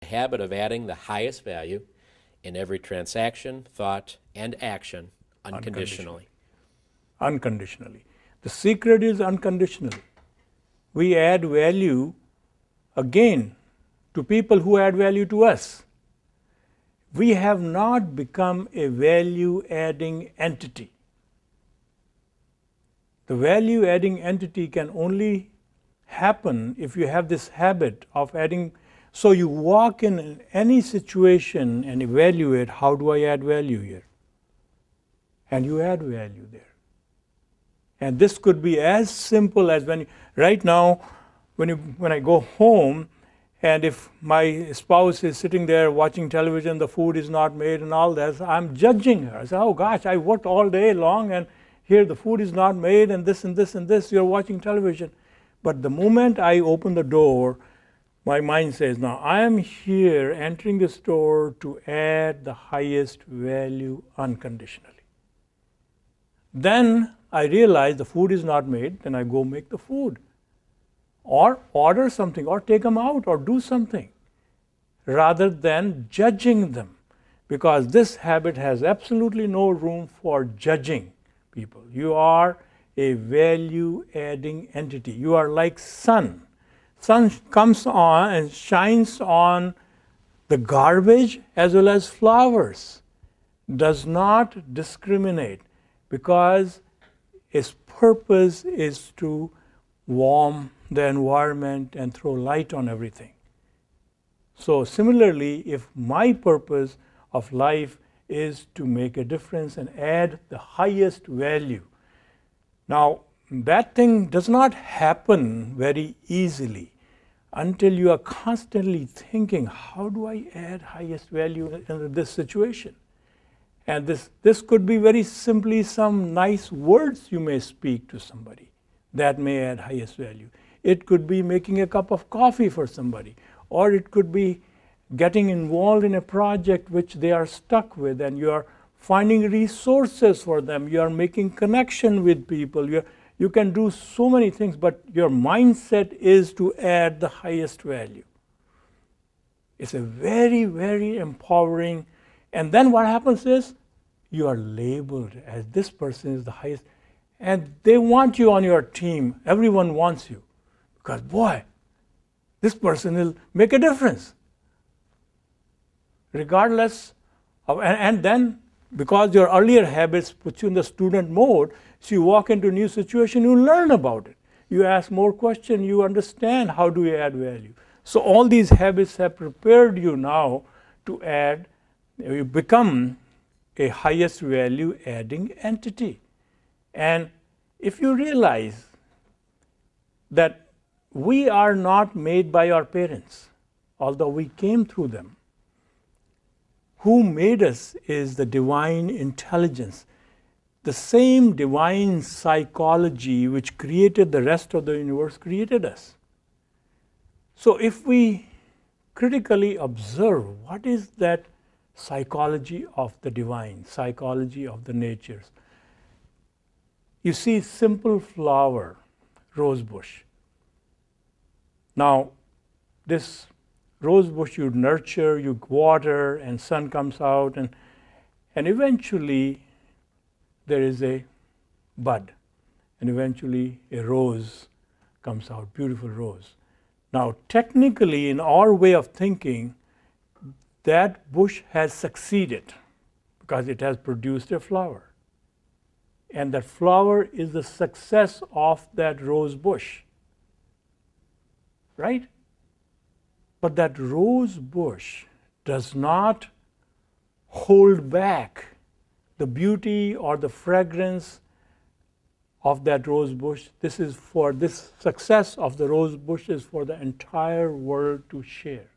habit of adding the highest value in every transaction, thought, and action unconditionally. Unconditionally. The secret is unconditionally. We add value again to people who add value to us. We have not become a value-adding entity. The value-adding entity can only happen if you have this habit of adding. So you walk in any situation and evaluate, how do I add value here? And you add value there. And this could be as simple as right now, when I go home, and if my spouse is sitting there watching television, the food is not made and all that, I'm judging her. I say, oh gosh, I worked all day long and here the food is not made and this and this and this, you're watching television. But the moment I open the door, my mind says, now I am here entering the store to add the highest value unconditionally. Then I realize the food is not made, then I go make the food. Or order something, or take them out, or do something, rather than judging them. Because this habit has absolutely no room for judging people. You are a value-adding entity. You are like sun. Sun comes on and shines on the garbage as well as flowers. Does not discriminate, because its purpose is to warm the environment and throw light on everything. So similarly, if my purpose of life is to make a difference and add the highest value, now that thing does not happen very easily until you are constantly thinking, how do I add highest value in this situation? And this could be very simply some nice words you may speak to somebody that may add highest value. It could be making a cup of coffee for somebody, or it could be getting involved in a project which they are stuck with, and you are finding resources for them. You are making connection with people. You can do so many things, but your mindset is to add the highest value. It's a very, very empowering. And then what happens is you are labeled as this person is the highest. And they want you on your team. Everyone wants you. Because, boy, this person will make a difference. Regardless of, and then because your earlier habits put you in the student mode, so you walk into a new situation, you learn about it. You ask more questions, you understand how do you add value. So all these habits have prepared you now to add, you become a highest value adding entity. And if you realize that we are not made by our parents, although we came through them, who made us is the divine intelligence, the same divine psychology which created the rest of the universe created us. So if we critically observe what is that psychology of the divine, psychology of the natures. You see simple flower, rose bush. Now this rose bush you nurture, you water, and sun comes out, and eventually there is a bud, and eventually a rose comes out, beautiful rose. Now technically, in our way of thinking, that bush has succeeded because it has produced a flower. And that flower is the success of that rose bush, right? But that rose bush does not hold back the beauty or the fragrance of that rose bush. This success of the rose bush is for the entire world to share.